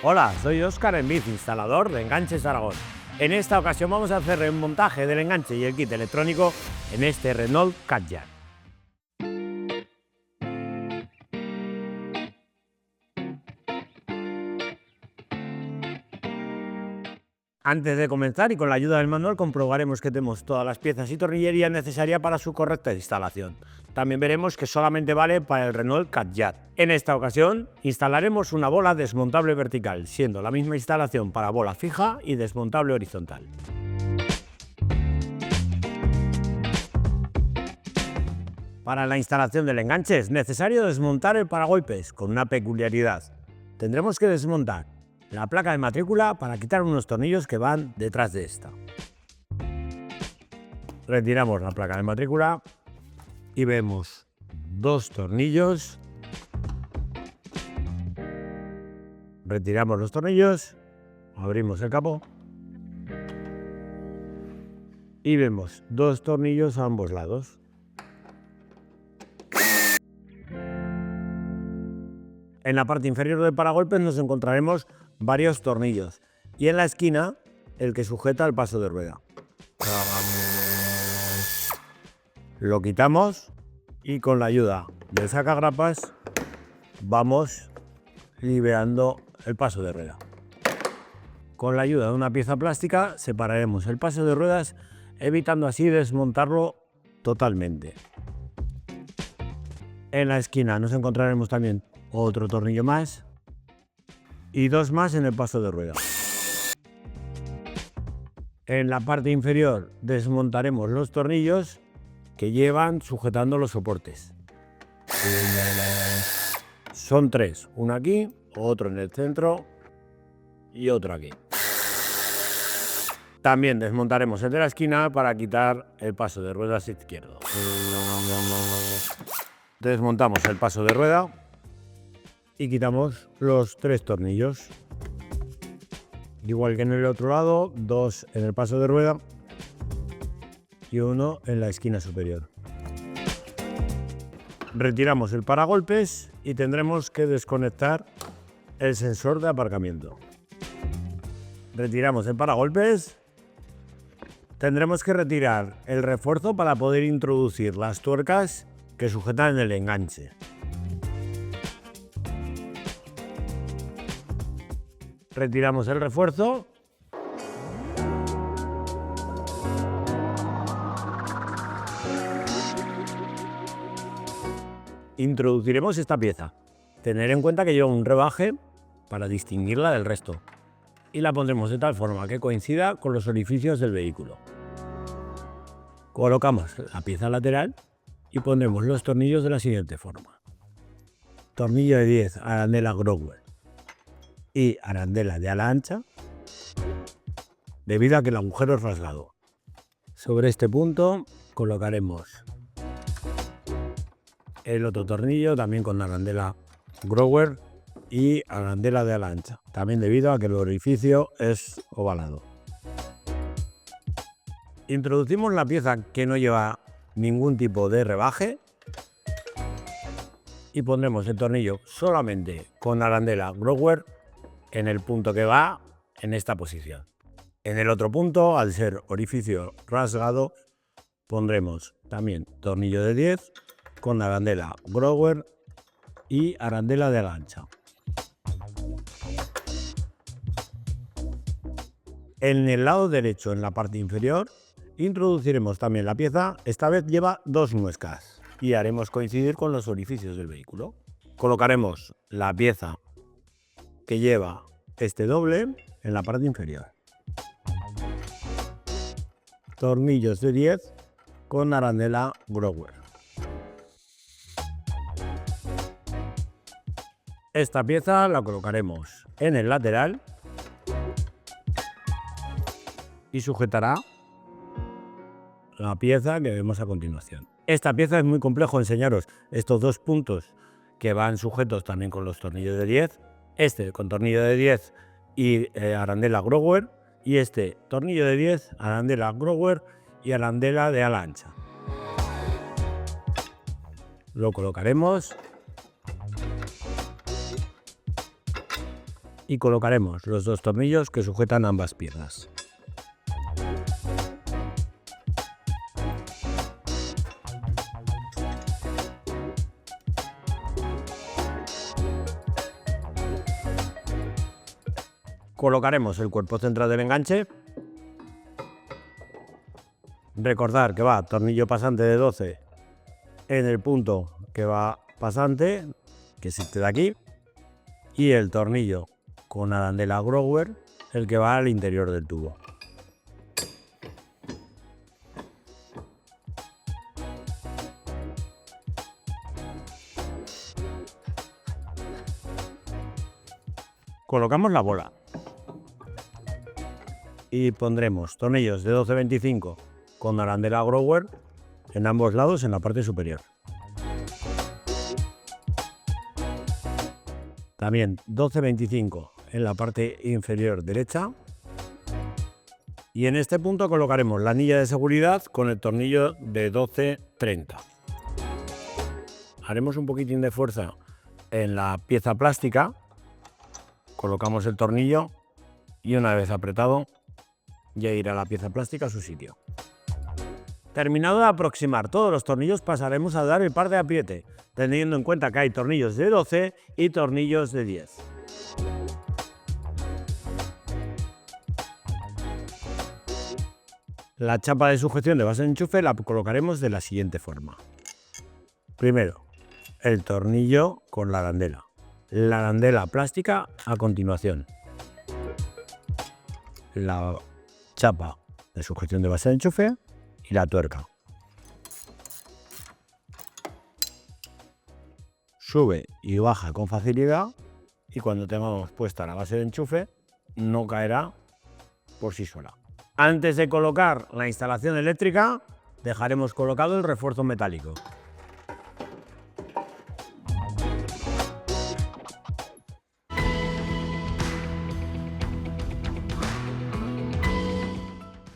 Hola, soy Óscar Enviz, instalador de Enganches Aragón. En esta ocasión vamos a hacer el montaje del enganche y el kit electrónico en este Renault Kadjar. Antes de comenzar y con la ayuda del manual comprobaremos que tenemos todas las piezas y tornillería necesaria para su correcta instalación. También veremos que solamente vale para el Renault Kadjar. En esta ocasión instalaremos una bola desmontable vertical, siendo la misma instalación para bola fija y desmontable horizontal. Para la instalación del enganche es necesario desmontar el paragolpes con una peculiaridad. Tendremos que desmontar la placa de matrícula para quitar unos tornillos que van detrás de esta. Retiramos la placa de matrícula y vemos dos tornillos. Retiramos los tornillos, abrimos el capó y vemos dos tornillos a ambos lados. En la parte inferior del paragolpes nos encontraremos varios tornillos y en la esquina el que sujeta el paso de rueda. Lo quitamos y con la ayuda del sacagrapas vamos liberando el paso de rueda. Con la ayuda de una pieza plástica separaremos el paso de ruedas, evitando así desmontarlo totalmente. En la esquina nos encontraremos también otro tornillo más y dos más en el paso de rueda. En la parte inferior desmontaremos los tornillos que llevan sujetando los soportes. Son tres, uno aquí, otro en el centro y otro aquí. También desmontaremos el de la esquina para quitar el paso de ruedas izquierdo. Desmontamos el paso de rueda y quitamos los tres tornillos. Igual que en el otro lado, dos en el paso de rueda y uno en la esquina superior. Retiramos el paragolpes y tendremos que desconectar el sensor de aparcamiento. Retiramos el paragolpes. Tendremos que retirar el refuerzo para poder introducir las tuercas que sujetan el enganche. Retiramos el refuerzo. Introduciremos esta pieza. Tener en cuenta que lleva un rebaje para distinguirla del resto. Y la pondremos de tal forma que coincida con los orificios del vehículo. Colocamos la pieza lateral y pondremos los tornillos de la siguiente forma. Tornillo de 10, arandela Grower y arandela de ala ancha, debido a que el agujero es rasgado. Sobre este punto colocaremos el otro tornillo también con arandela Grower y arandela de ala ancha, también debido a que el orificio es ovalado. Introducimos la pieza que no lleva ningún tipo de rebaje y pondremos el tornillo solamente con arandela Grower en el punto que va en esta posición. En el otro punto, al ser orificio rasgado, pondremos también tornillo de 10 con arandela Grower y arandela de ala ancha. En el lado derecho, en la parte inferior, introduciremos también la pieza. Esta vez lleva dos muescas y haremos coincidir con los orificios del vehículo. Colocaremos la pieza que lleva este doble en la parte inferior. Tornillos de 10 con arandela Grower. Esta pieza la colocaremos en el lateral y sujetará la pieza que vemos a continuación. Esta pieza es muy complejo enseñaros estos dos puntos que van sujetos también con los tornillos de 10, este con tornillo de 10 y arandela Grower, y este tornillo de 10, arandela Grower y arandela de ala ancha. Lo colocaremos y colocaremos los dos tornillos que sujetan ambas piezas. Colocaremos el cuerpo central del enganche. Recordar que va tornillo pasante de 12 en el punto que va pasante, que es este de aquí, y el tornillo con arandela grower, el que va al interior del tubo. Colocamos la bola y pondremos tornillos de 12-25 con arandela grower en ambos lados en la parte superior. También 12-25 en la parte inferior derecha. Y en este punto colocaremos la anilla de seguridad con el tornillo de 12-30. Haremos un poquitín de fuerza en la pieza plástica. Colocamos el tornillo y una vez apretado ya irá la pieza plástica a su sitio. Terminado de aproximar todos los tornillos, pasaremos a dar el par de apriete, teniendo en cuenta que hay tornillos de 12 y tornillos de 10. La chapa de sujeción de base de enchufe la colocaremos de la siguiente forma. Primero, el tornillo con la arandela plástica a continuación. La chapa de sujeción de base de enchufe y la tuerca. Sube y baja con facilidad y cuando tengamos puesta la base de enchufe no caerá por sí sola. Antes de colocar la instalación eléctrica dejaremos colocado el refuerzo metálico.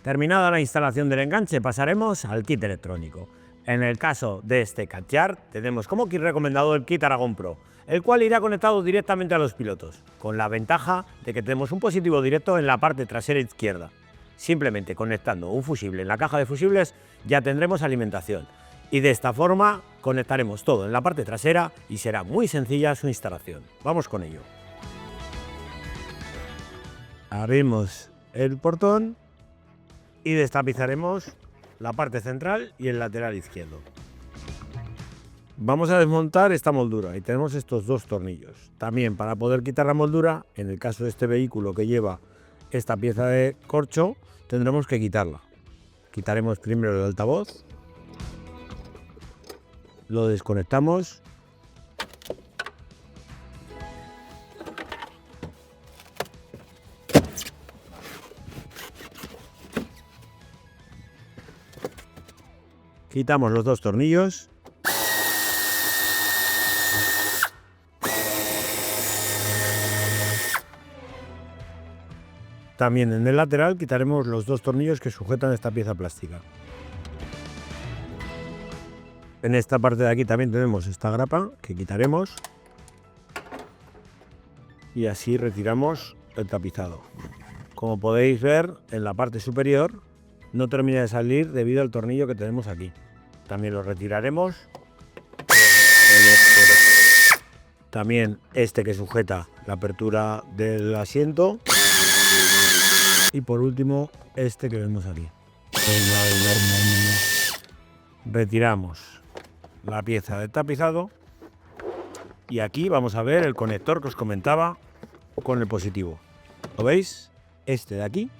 Terminada la instalación del enganche, pasaremos al kit electrónico. En el caso de este Catyard, tenemos como kit recomendado el kit Aragon Pro, el cual irá conectado directamente a los pilotos, con la ventaja de que tenemos un positivo directo en la parte trasera izquierda. Simplemente conectando un fusible en la caja de fusibles ya tendremos alimentación, y de esta forma conectaremos todo en la parte trasera y será muy sencilla su instalación. Vamos con ello. Abrimos el portón y destapizaremos la parte central y el lateral izquierdo. Vamos a desmontar esta moldura y tenemos estos dos tornillos. También para poder quitar la moldura, en el caso de este vehículo que lleva esta pieza de corcho, tendremos que quitarla. Quitaremos primero el altavoz, lo desconectamos . Quitamos los dos tornillos . También en el lateral quitaremos los dos tornillos que sujetan esta pieza plástica. En esta parte de aquí también tenemos esta grapa que quitaremos. Y así retiramos el tapizado. Como podéis ver, en la parte superior no termina de salir debido al tornillo que tenemos aquí. También lo retiraremos. También este que sujeta la apertura del asiento. Y por último, este que vemos aquí. Retiramos la pieza de tapizado. Y aquí vamos a ver el conector que os comentaba con el positivo. ¿Lo veis? Este de aquí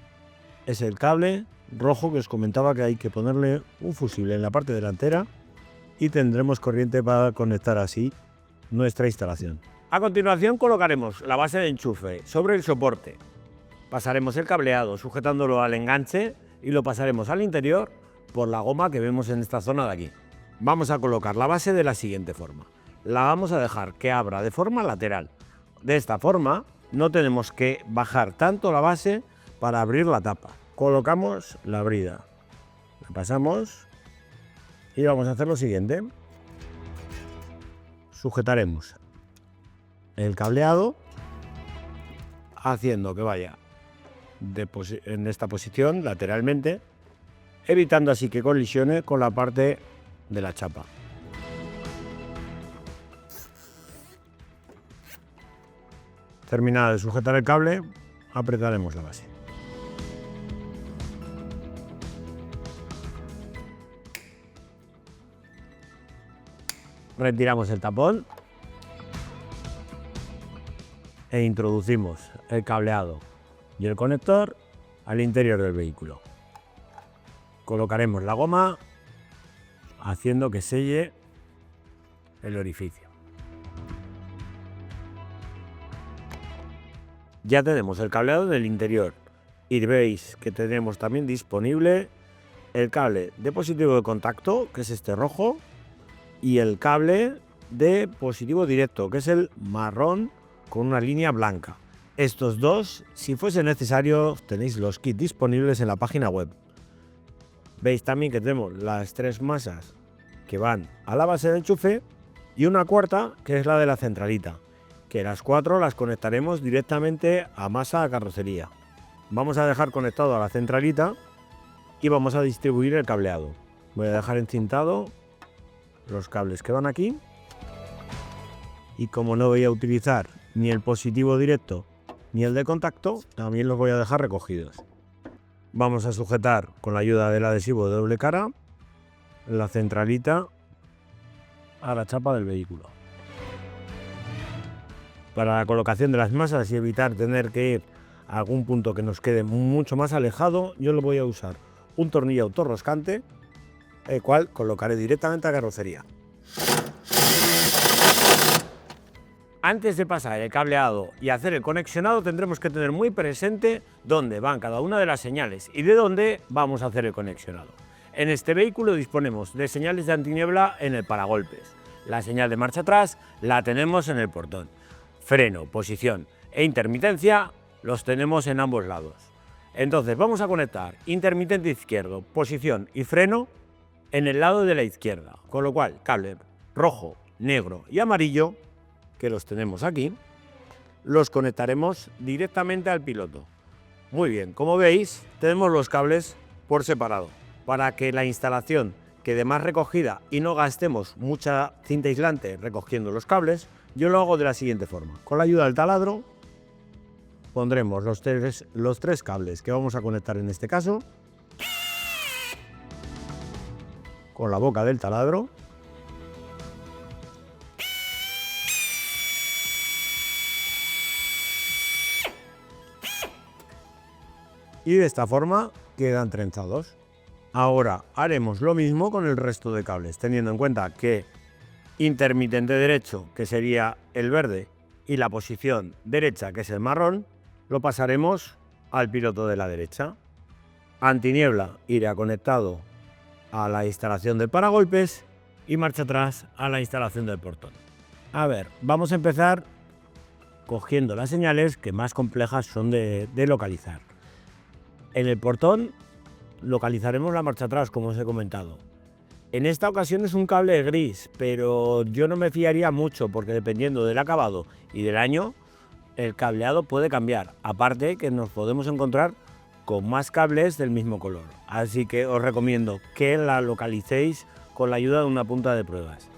es el cable rojo que os comentaba que hay que ponerle un fusible en la parte delantera y tendremos corriente para conectar así nuestra instalación. A continuación colocaremos la base de enchufe sobre el soporte. Pasaremos el cableado sujetándolo al enganche y lo pasaremos al interior por la goma que vemos en esta zona de aquí. Vamos a colocar la base de la siguiente forma. La vamos a dejar que abra de forma lateral. De esta forma no tenemos que bajar tanto la base para abrir la tapa. Colocamos la brida, la pasamos y vamos a hacer lo siguiente. Sujetaremos el cableado haciendo que vaya en esta posición lateralmente, evitando así que colisione con la parte de la chapa. Terminado de sujetar el cable, apretaremos la base. Retiramos el tapón e introducimos el cableado y el conector al interior del vehículo. Colocaremos la goma haciendo que selle el orificio. Ya tenemos el cableado del interior y veis que tenemos también disponible el cable de positivo de contacto, que es este rojo, y el cable de positivo directo, que es el marrón con una línea blanca. Estos dos, si fuese necesario, tenéis los kits disponibles en la página web. Veis también que tenemos las 3 masas que van a la base del enchufe y una cuarta que es la de la centralita, que las 4 las conectaremos directamente a masa a carrocería. Vamos a dejar conectado a la centralita y vamos a distribuir el cableado. Voy a dejar encintado los cables que van aquí, y como no voy a utilizar ni el positivo directo ni el de contacto, también los voy a dejar recogidos. Vamos a sujetar con la ayuda del adhesivo de doble cara la centralita a la chapa del vehículo. Para la colocación de las masas y evitar tener que ir a algún punto que nos quede mucho más alejado, yo lo voy a usar un tornillo autorroscante, el cual colocaré directamente a carrocería. Antes de pasar el cableado y hacer el conexionado, tendremos que tener muy presente dónde van cada una de las señales y de dónde vamos a hacer el conexionado. En este vehículo disponemos de señales de antiniebla en el paragolpes. La señal de marcha atrás la tenemos en el portón. Freno, posición e intermitencia los tenemos en ambos lados. Entonces vamos a conectar intermitente izquierdo, posición y freno en el lado de la izquierda, con lo cual cable rojo, negro y amarillo, que los tenemos aquí, los conectaremos directamente al piloto. Muy bien, como veis, tenemos los cables por separado. Para que la instalación quede más recogida y no gastemos mucha cinta aislante recogiendo los cables, yo lo hago de la siguiente forma. Con la ayuda del taladro pondremos los tres cables que vamos a conectar en este caso con la boca del taladro. Y de esta forma quedan trenzados. Ahora haremos lo mismo con el resto de cables, teniendo en cuenta que intermitente derecho, que sería el verde, y la posición derecha, que es el marrón, lo pasaremos al piloto de la derecha. Antiniebla irá conectado a la instalación del paragolpes y marcha atrás a la instalación del portón. A ver, vamos a empezar cogiendo las señales que más complejas son de localizar. En el portón localizaremos la marcha atrás, como os he comentado. En esta ocasión es un cable gris, pero yo no me fiaría mucho porque dependiendo del acabado y del año, el cableado puede cambiar. Aparte que nos podemos encontrar con más cables del mismo color. Así que os recomiendo que la localicéis con la ayuda de una punta de pruebas.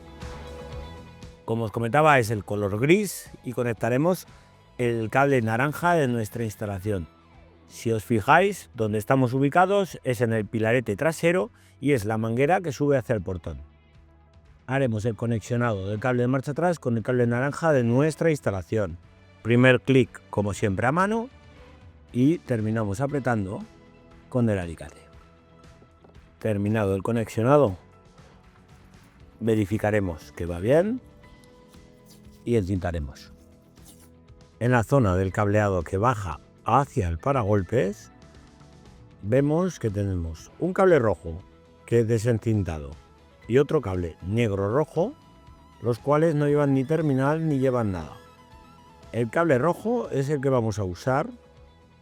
Como os comentaba, es el color gris y conectaremos el cable naranja de nuestra instalación. Si os fijáis, donde estamos ubicados es en el pilarete trasero y es la manguera que sube hacia el portón. Haremos el conexionado del cable de marcha atrás con el cable naranja de nuestra instalación. Primer clic, como siempre, a mano y terminamos apretando con el alicate. Terminado el conexionado, verificaremos que va bien y encintaremos. En la zona del cableado que baja hacia el paragolpes, vemos que tenemos un cable rojo que es desencintado y otro cable negro-rojo, los cuales no llevan ni terminal ni llevan nada. El cable rojo es el que vamos a usar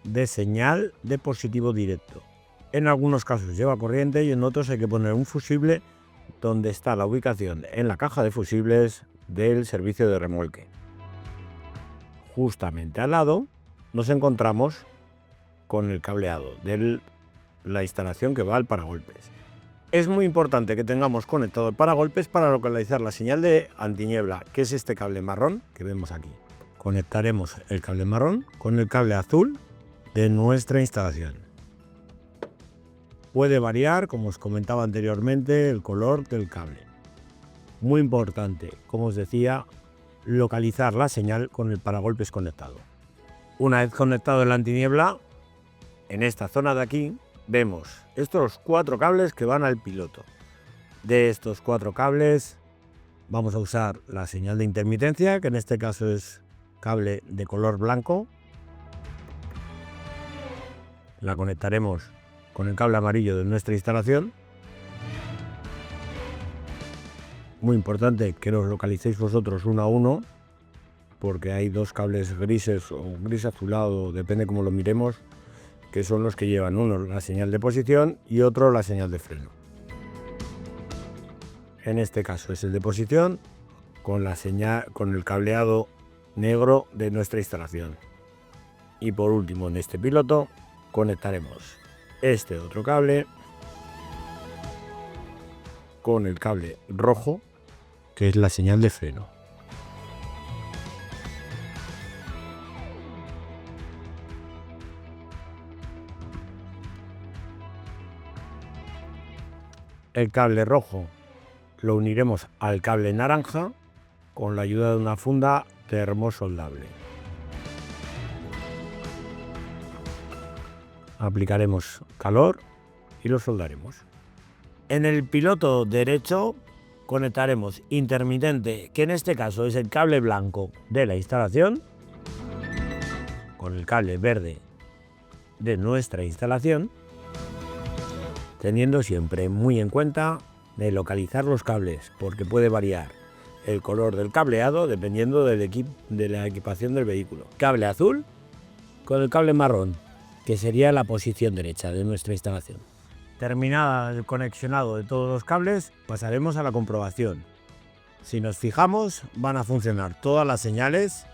de señal de positivo directo. En algunos casos lleva corriente y en otros hay que poner un fusible donde está la ubicación en la caja de fusibles del servicio de remolque. Justamente al lado nos encontramos con el cableado de la instalación que va al paragolpes. Es muy importante que tengamos conectado el paragolpes para localizar la señal de antiniebla, que es este cable marrón que vemos aquí. Conectaremos el cable marrón con el cable azul de nuestra instalación. Puede variar, como os comentaba anteriormente, el color del cable. Muy importante, como os decía, localizar la señal con el paragolpes conectado. Una vez conectado el antiniebla, en esta zona de aquí vemos estos 4 cables que van al piloto. De estos 4 cables vamos a usar la señal de intermitencia, que en este caso es cable de color blanco. La conectaremos con el cable amarillo de nuestra instalación. Muy importante que los localicéis vosotros uno a uno, porque hay 2 cables grises o gris azulado, depende cómo lo miremos, que son los que llevan uno la señal de posición y otro la señal de freno. En este caso es el de posición con la señal, con el cableado negro de nuestra instalación. Y por último, en este piloto conectaremos este otro cable con el cable rojo, que es la señal de freno. El cable rojo lo uniremos al cable naranja con la ayuda de una funda termosoldable. Aplicaremos calor y lo soldaremos. En el piloto derecho conectaremos intermitente, que en este caso es el cable blanco de la instalación, con el cable verde de nuestra instalación, teniendo siempre muy en cuenta de localizar los cables, porque puede variar el color del cableado dependiendo de la equipación del vehículo. Cable azul con el cable marrón, que sería la posición derecha de nuestra instalación. Terminada el conexionado de todos los cables, pasaremos a la comprobación. Si nos fijamos, van a funcionar todas las señales,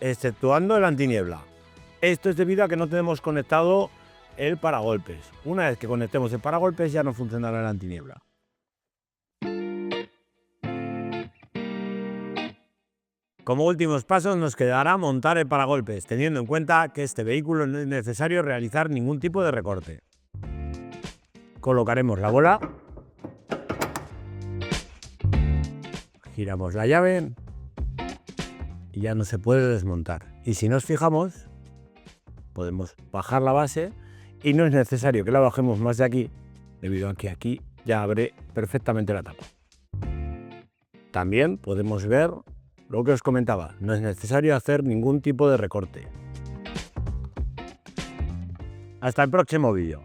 exceptuando el antiniebla. Esto es debido a que no tenemos conectado el paragolpes. Una vez que conectemos el paragolpes ya no funcionará el antiniebla. Como últimos pasos nos quedará montar el paragolpes, teniendo en cuenta que este vehículo no es necesario realizar ningún tipo de recorte. Colocaremos la bola, giramos la llave y ya no se puede desmontar. Y si nos fijamos, podemos bajar la base y no es necesario que la bajemos más de aquí, debido a que aquí ya abre perfectamente la tapa. También podemos ver lo que os comentaba, no es necesario hacer ningún tipo de recorte. Hasta el próximo vídeo.